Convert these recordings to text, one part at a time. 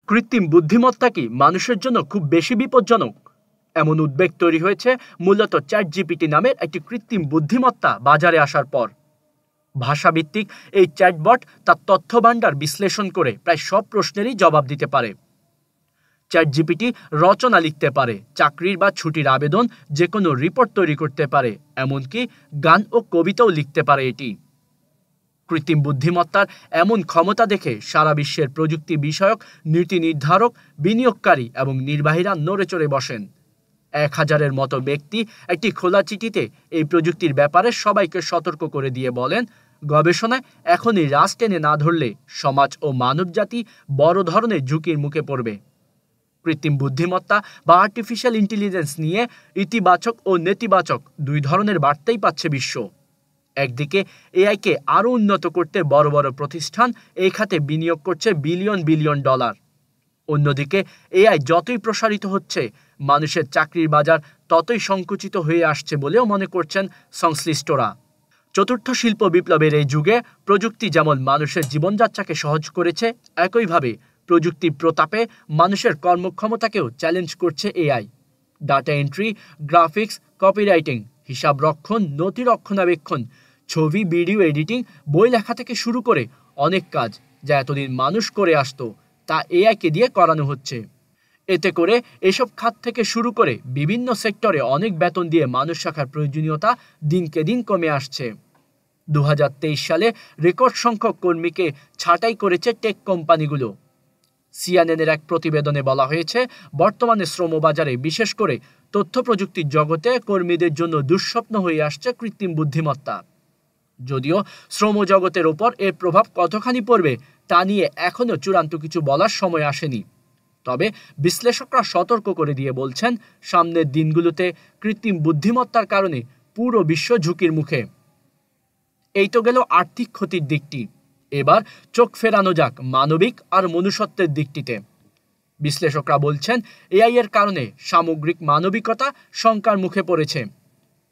কৃত্রিম বুদ্ধিমত্তা কি মানুষের জন্য খুব বেশি বিপজ্জনক? এমন উদ্বেগ তৈরি হয়েছে মূলত চ্যাটজিপিটি নামের একটি কৃত্রিম বুদ্ধিমত্তা বাজারে আসার পর। ভাষাভিত্তিক এই চ্যাটবট তার তথ্য ভাণ্ডার বিশ্লেষণ করে প্রায় সব প্রশ্নেরই জবাব দিতে পারে। চ্যাটজিপিটি রচনা লিখতে পারে, চাকরির বা ছুটির আবেদন, যে কোনো রিপোর্ট তৈরি করতে পারে, এমনকি গান ও কবিতাও লিখতে পারে এটি। কৃত্রিম বুদ্ধিমত্তার এমন ক্ষমতা দেখে সারা বিশ্বের প্রযুক্তি বিষয়ক নীতি নির্ধারক, বিনিয়োগকারী এবং নির্বাহীরা নড়েচড়ে বসেন। 1000-এর মতো ব্যক্তি একটি খোলা চিঠিতে এই প্রযুক্তির ব্যাপারে সবাইকে সতর্ক করে দিয়ে বলেন, গবেষণায় এখনই রাশ টেনে না ধরলে সমাজ ও মানবজাতি বড় ধরনের ঝুঁকির মুখে পড়বে। কৃত্রিম বুদ্ধিমত্তা বা আর্টিফিশিয়াল ইন্টেলিজেন্স নিয়ে ইতিবাচক ও নেতিবাচক দুই ধরনের বার্তাই পাচ্ছে বিশ্ব। একদিকে এআইকে আরও উন্নত করতে বড় বড় প্রতিষ্ঠান এই খাতে বিনিয়োগ করছে বিলিয়ন বিলিয়ন ডলার। অন্যদিকে এআই যতই প্রসারিত হচ্ছে, মানুষের চাকরির বাজার ততই সংকুচিত হয়ে আসছে বলেও মনে করছেন সংশ্লিষ্টরা। চতুর্থ শিল্প বিপ্লবের এই যুগে প্রযুক্তি যেমন মানুষের জীবনযাত্রাকে সহজ করেছে, একইভাবে প্রযুক্তির প্রতাপে মানুষের কর্মক্ষমতাকেও চ্যালেঞ্জ করছে AI. Data entry, graphics, copywriting, হিসাব রক্ষণ, নথি রক্ষণাবেক্ষণ, ছবি ভিডিও এডিটিং, বই লেখা থেকে শুরু করে অনেক কাজ যা এতদিন মানুষ করে আসতো, তা এআইকে দিয়ে করানো হচ্ছে। এতে করে এসব খাত থেকে শুরু করে বিভিন্ন সেক্টরে অনেক বেতন দিয়ে মানুষ রাখার প্রয়োজনীয়তা দিনকে দিন কমে আসছে। 2023 সালে রেকর্ড সংখ্যক কর্মীকে ছাঁটাই করেছে টেক কোম্পানিগুলো। সিএনএনের এক প্রতিবেদনে বলা হয়েছে, বর্তমানে শ্রমবাজারে বিশেষ করে তথ্য প্রযুক্তির জগতে কর্মীদের জন্য দুঃস্বপ্ন হয়ে আসছে কৃত্রিম বুদ্ধিমত্তা। যদিও শ্রম জগতের ওপর এর প্রভাব কতখানি পড়বে তা নিয়ে এখনও চূড়ান্ত কিছু বলার সময় আসেনি। তবে বিশ্লেষকরা সতর্ক করে দিয়ে বলছেন, সামনের দিনগুলোতে কৃত্রিম বুদ্ধিমত্তার কারণে পুরো বিশ্ব ঝুঁকির মুখে। এই তো গেল আর্থিক ক্ষতির দিকটি। এবার চোখ ফেরানো যাক মানবিক আর মনুষ্যত্বের দিকটিতে। বিশ্লেষকরা বলছেন, এআই এর কারণে সামগ্রিক মানবিকতা শঙ্কার মুখে পড়েছে।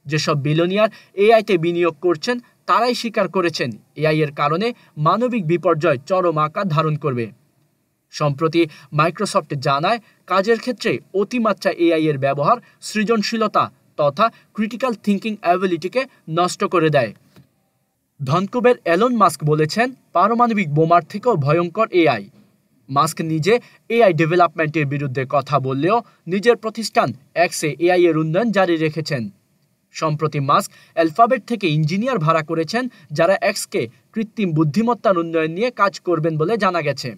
যেসব বিলিয়নিয়ার এআইতে বিনিয়োগ করছেন তারাই স্বীকার করেছেন এআই এর কারণে মানবিক বিপর্যয় চরম আকার ধারণ করবে। সম্প্রতি মাইক্রোসফট জানায়, কাজের ক্ষেত্রে অতিমাত্রা এআই এর ব্যবহার সৃজনশীলতা তথা ক্রিটিক্যাল থিঙ্কিং অ্যাবিলিটিকে নষ্ট করে দেয়। ধনকুবের এলন মাস্ক বলেছেন, পারমাণবিক বোমার থেকেও ভয়ঙ্কর এআই। মাস্ক নিজে এআই ডেভেলপমেন্টের বিরুদ্ধে কথা বললেও নিজের প্রতিষ্ঠান এক্সে এআই এর উন্নয়ন জারি রেখেছেন। সম্প্রতি মাস্ক অ্যালফাবেট থেকে ইঞ্জিনিয়ার ভাড়া করেছেন, যারা এক্সকে কৃত্রিম বুদ্ধিমত্তার উন্নয়ন নিয়ে কাজ করবেন বলে জানা গেছে।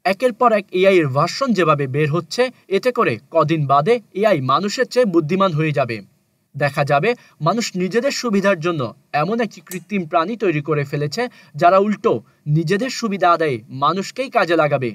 একের পর এক এআই এর ভার্সন যেভাবে বের হচ্ছে, এতে করে কদিন বাদে এআই মানুষের চেয়ে বুদ্ধিমান হয়ে যাবে। দেখা যাবে মানুষ নিজেদের সুবিধার জন্য এমন একটি কৃত্রিম প্রাণী তৈরি করে ফেলেছে যারা উল্টো নিজেদের সুবিধা আদায়ে মানুষকেই কাজে লাগাবে।